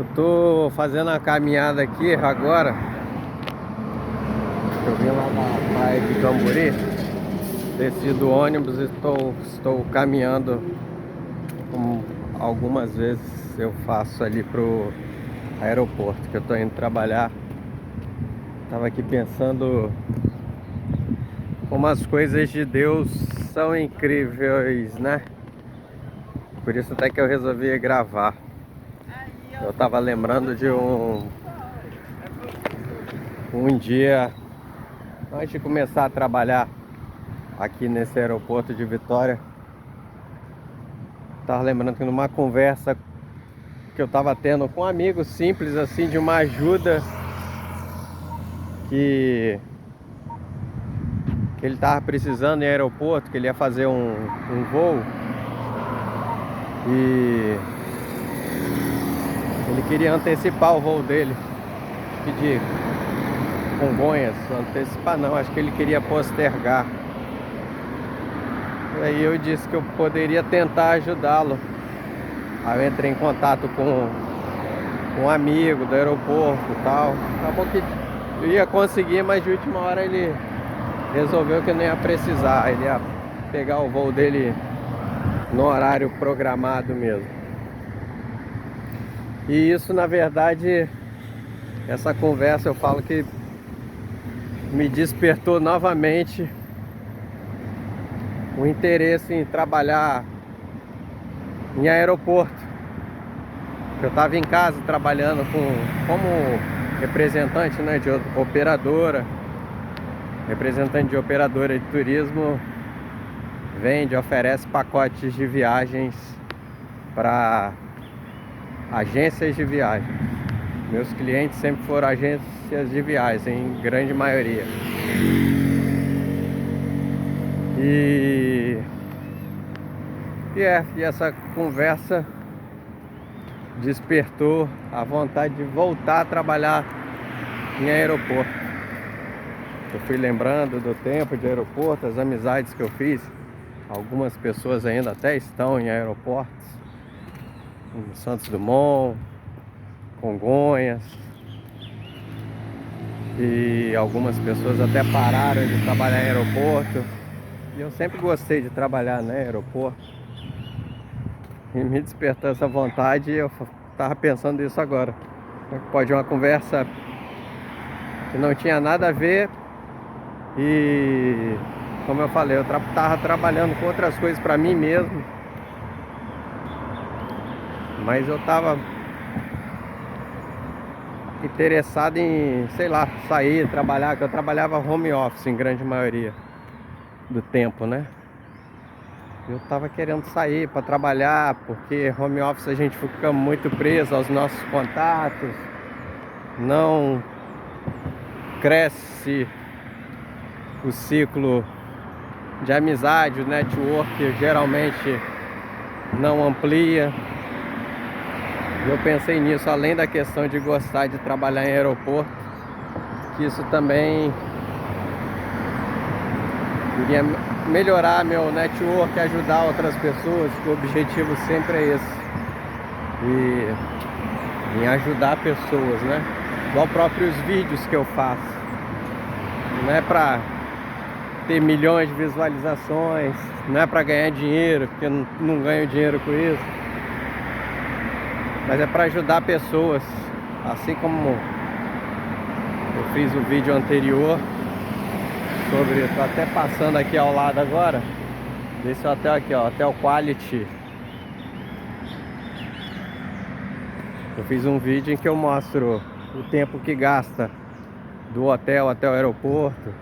Eu tô fazendo uma caminhada aqui agora. Eu vim lá da praia de Cambori, desci do ônibus e estou caminhando, como algumas vezes eu faço ali pro aeroporto, que eu tô indo trabalhar. Tava aqui pensando como as coisas de Deus são incríveis, né? Por isso até que eu resolvi gravar. Eu tava lembrando de um dia antes de começar a trabalhar aqui nesse aeroporto de Vitória. Tava lembrando que numa conversa que eu tava tendo com um amigo simples assim, de uma ajuda que ele tava precisando em aeroporto, que ele ia fazer um voo e ele queria antecipar o voo dele, de Congonhas. Antecipar não, acho que ele queria postergar. E aí eu disse que eu poderia tentar ajudá-lo. Aí eu entrei em contato com um amigo do aeroporto e tal. Acabou que eu ia conseguir, mas de última hora ele resolveu que não ia precisar. Ele ia pegar o voo dele no horário programado mesmo. E isso, na verdade, essa conversa eu falo que me despertou novamente o interesse em trabalhar em aeroporto. Eu estava em casa trabalhando como representante, né, de operadora. Representante de operadora de turismo vende, oferece pacotes de viagens para agências de viagem. Meus clientes sempre foram agências de viagem, em grande maioria. E essa conversa despertou a vontade de voltar a trabalhar em aeroporto. Eu fui lembrando do tempo de aeroporto, as amizades que eu fiz. Algumas pessoas ainda até estão em aeroportos, em Santos Dumont, Congonhas, e algumas pessoas até pararam de trabalhar em aeroporto. E eu sempre gostei de trabalhar, né, em aeroporto. E me despertou essa vontade e eu tava pensando isso agora. Pode uma conversa que não tinha nada a ver. E como eu falei, eu tava trabalhando com outras coisas para mim mesmo. Mas eu tava interessado em, sei lá, sair, trabalhar, que eu trabalhava home office em grande maioria do tempo, né? Eu tava querendo sair para trabalhar, porque home office a gente fica muito preso aos nossos contatos, não cresce o ciclo de amizade, o network geralmente não amplia. Eu pensei nisso, além da questão de gostar de trabalhar em aeroporto, que isso também iria melhorar meu network, ajudar outras pessoas, que o objetivo sempre é esse. E em ajudar pessoas, né? Igual próprios vídeos que eu faço. Não é pra ter milhões de visualizações, não é pra ganhar dinheiro, porque eu não ganho dinheiro com isso. Mas é para ajudar pessoas, assim como eu fiz o vídeo anterior sobre, tô até passando aqui ao lado agora desse hotel aqui, ó, Hotel Quality. Eu fiz um vídeo em que eu mostro o tempo que gasta do hotel até o aeroporto,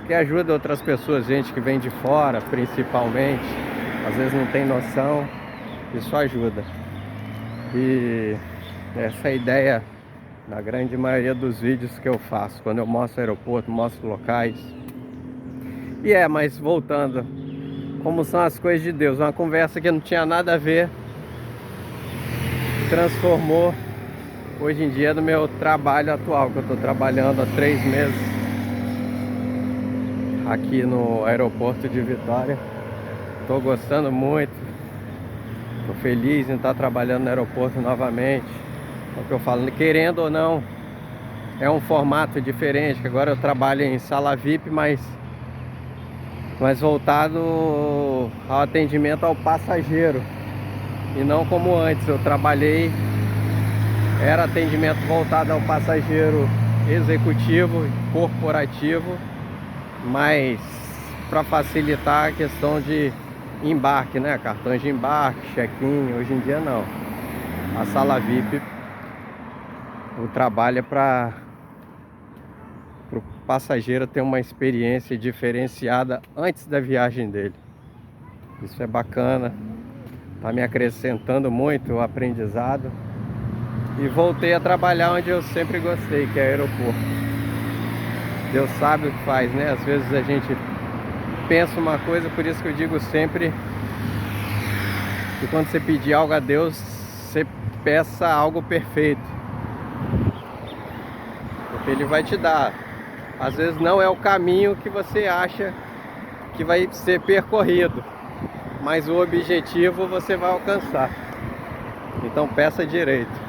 que ajuda outras pessoas, gente que vem de fora principalmente, às vezes não tem noção, isso ajuda. E essa é a ideia na grande maioria dos vídeos que eu faço, quando eu mostro aeroporto, mostro locais. Mas voltando, como são as coisas de Deus, uma conversa que não tinha nada a ver, transformou hoje em dia no meu trabalho atual, que eu estou trabalhando há 3 meses aqui no aeroporto de Vitória. Estou gostando muito, estou feliz em estar trabalhando no aeroporto novamente. É o que eu falo, querendo ou não, é um formato diferente, que agora eu trabalho em sala VIP, mas voltado ao atendimento ao passageiro. E não como antes, eu trabalhei, era atendimento voltado ao passageiro executivo, corporativo, mas para facilitar a questão de embarque, né? Cartões de embarque, check-in. Hoje em dia não. A sala VIP, o trabalho é para o passageiro ter uma experiência diferenciada antes da viagem dele. Isso é bacana, tá me acrescentando muito o aprendizado. E voltei a trabalhar onde eu sempre gostei, que é aeroporto. Deus sabe o que faz, né? Às vezes a gente pensa uma coisa, por isso que eu digo sempre que quando você pedir algo a Deus, você peça algo perfeito, porque Ele vai te dar. Às vezes não é o caminho que você acha que vai ser percorrido, mas o objetivo você vai alcançar. Então peça direito.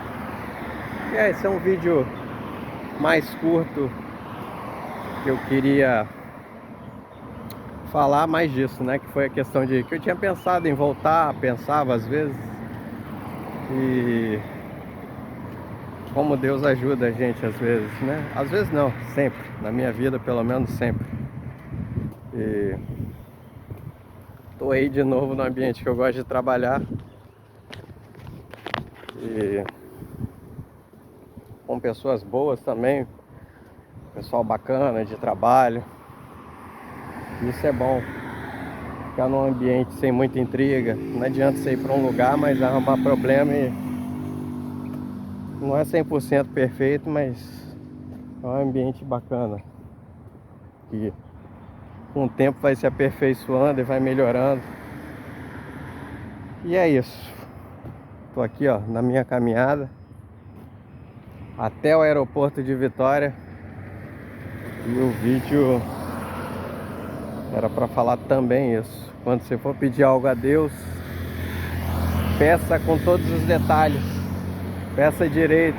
E esse é um vídeo mais curto, que eu queria falar mais disso, né? Que foi a questão de que eu tinha pensado em voltar, pensava às vezes, e como Deus ajuda a gente às vezes, né? Às vezes não, sempre, na minha vida pelo menos sempre. E tô aí de novo no ambiente que eu gosto de trabalhar, e com pessoas boas também, pessoal bacana de trabalho. Isso é bom, ficar num ambiente sem muita intriga. Não adianta você ir para um lugar, mas arrumar problema, e não é 100% perfeito, mas é um ambiente bacana, que com o tempo vai se aperfeiçoando e vai melhorando. E é isso. Tô aqui, ó, na minha caminhada até o aeroporto de Vitória. E o vídeo era para falar também isso. Quando você for pedir algo a Deus, peça com todos os detalhes, peça direito,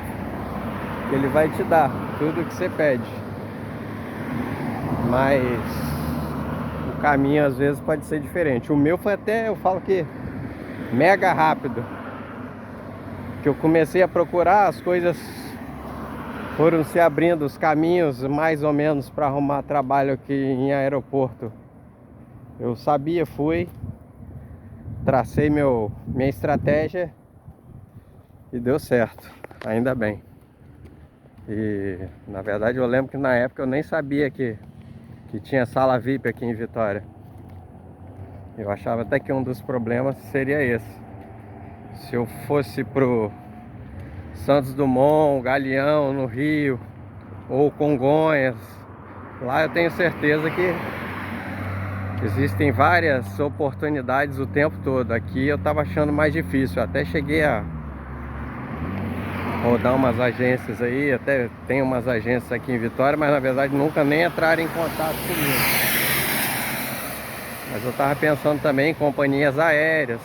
que Ele vai te dar tudo que você pede. Mas o caminho às vezes pode ser diferente. O meu foi até, eu falo que mega rápido, que eu comecei a procurar, as coisas foram se abrindo, os caminhos mais ou menos para arrumar trabalho aqui em aeroporto. Eu sabia, fui, tracei minha estratégia e deu certo, ainda bem. E na verdade eu lembro que na época eu nem sabia que tinha sala VIP aqui em Vitória. Eu achava até que um dos problemas seria esse. Se eu fosse pro Santos Dumont, Galeão, no Rio, ou Congonhas, lá eu tenho certeza que existem várias oportunidades o tempo todo. Aqui eu tava achando mais difícil. Eu até cheguei a rodar umas agências aí, até tem umas agências aqui em Vitória, mas na verdade nunca nem entraram em contato comigo. Mas eu tava pensando também em companhias aéreas.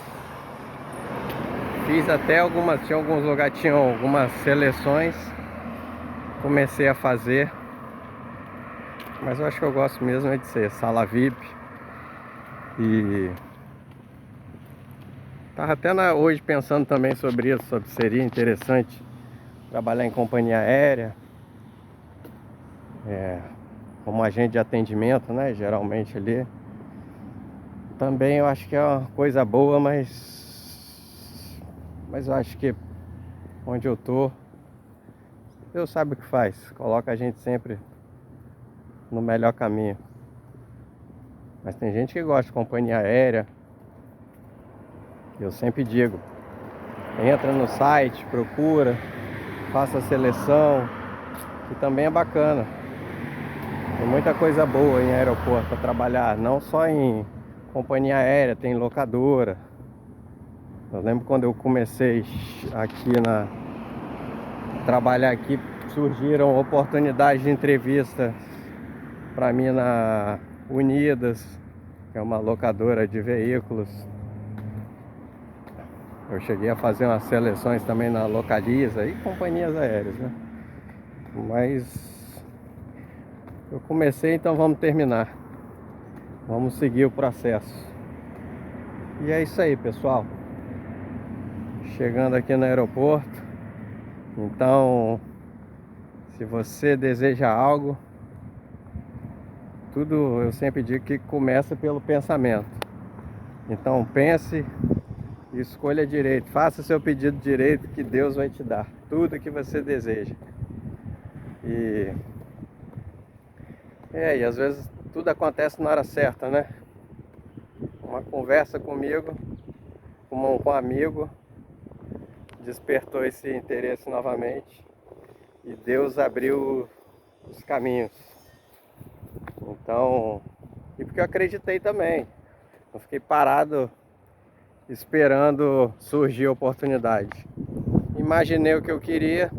Fiz até tinha alguns lugares, tinham algumas seleções, comecei a fazer, mas eu acho que eu gosto mesmo é de ser sala VIP. E tava até hoje pensando também sobre isso, sobre seria interessante trabalhar em companhia aérea, como agente de atendimento, né? Geralmente ali. Também eu acho que é uma coisa boa, mas eu acho que onde eu tô, Deus sabe o que faz, coloca a gente sempre no melhor caminho. Mas tem gente que gosta de companhia aérea. Eu sempre digo, entra no site, procura, faça a seleção, que também é bacana. Tem muita coisa boa em aeroporto para trabalhar, não só em companhia aérea, tem locadora. Eu lembro quando eu comecei aqui trabalhar aqui, surgiram oportunidades de entrevista para mim na Unidas, que é uma locadora de veículos. Eu cheguei a fazer umas seleções também na Localiza e companhias aéreas, né? Mas eu comecei, então vamos terminar. Vamos seguir o processo. E é isso aí, pessoal. Chegando aqui no aeroporto. Então, se você deseja algo, tudo eu sempre digo que começa pelo pensamento. Então pense e escolha direito. Faça seu pedido direito, que Deus vai te dar tudo que você deseja. E às vezes tudo acontece na hora certa, né? Uma conversa comigo, com um amigo, despertou esse interesse novamente. E Deus abriu os caminhos. Então, e porque eu acreditei também. Não fiquei parado esperando surgir a oportunidade. Imaginei o que eu queria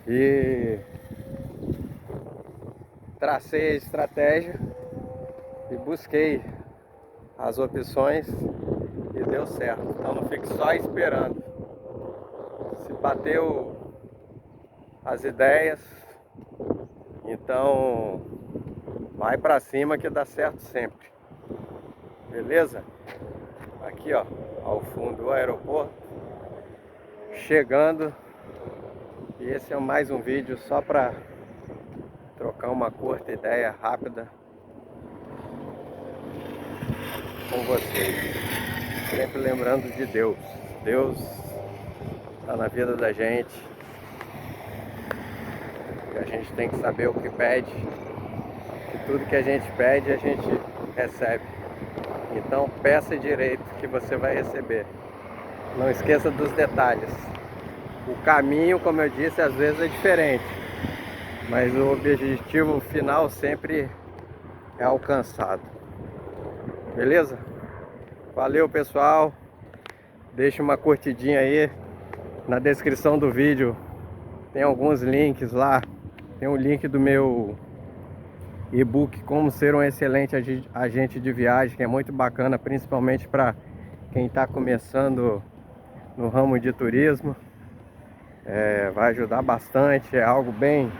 e tracei a estratégia e busquei as opções e deu certo. Então não fique só esperando. Se bateu as ideias, então vai pra cima que dá certo sempre. Beleza? Aqui ó, ao fundo o aeroporto, chegando. E esse é mais um vídeo só para trocar uma curta ideia rápida com vocês. Sempre lembrando de Deus. Deus está na vida da gente. E a gente tem que saber o que pede. E tudo que a gente pede, a gente recebe. Então peça direito que você vai receber. Não esqueça dos detalhes. O caminho, como eu disse, às vezes é diferente, mas o objetivo final sempre é alcançado. Beleza? Valeu, pessoal. Deixa uma curtidinha aí. Na descrição do vídeo tem alguns links lá. Tem um link do meu e-book Como Ser um Excelente Agente de Viagem, que é muito bacana, principalmente para quem está começando no ramo de turismo. Vai ajudar bastante, é algo bem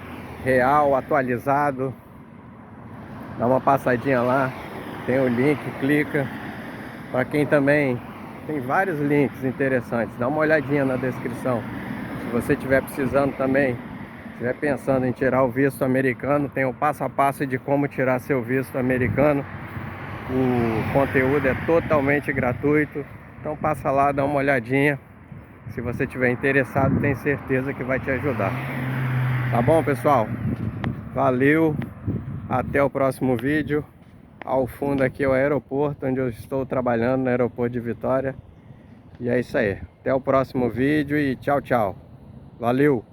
real, atualizado. Dá uma passadinha lá, tem o link, clica. Para quem também tem vários links interessantes, dá uma olhadinha na descrição. Se você estiver precisando também, estiver pensando em tirar o visto americano, tem o passo a passo de como tirar seu visto americano. O conteúdo é totalmente gratuito, então passa lá, dá uma olhadinha. Se você estiver interessado, tenho certeza que vai te ajudar. Tá bom, pessoal? Valeu, até o próximo vídeo. Ao fundo aqui é o aeroporto, onde eu estou trabalhando, no aeroporto de Vitória. E é isso aí. Até o próximo vídeo e tchau, tchau. Valeu!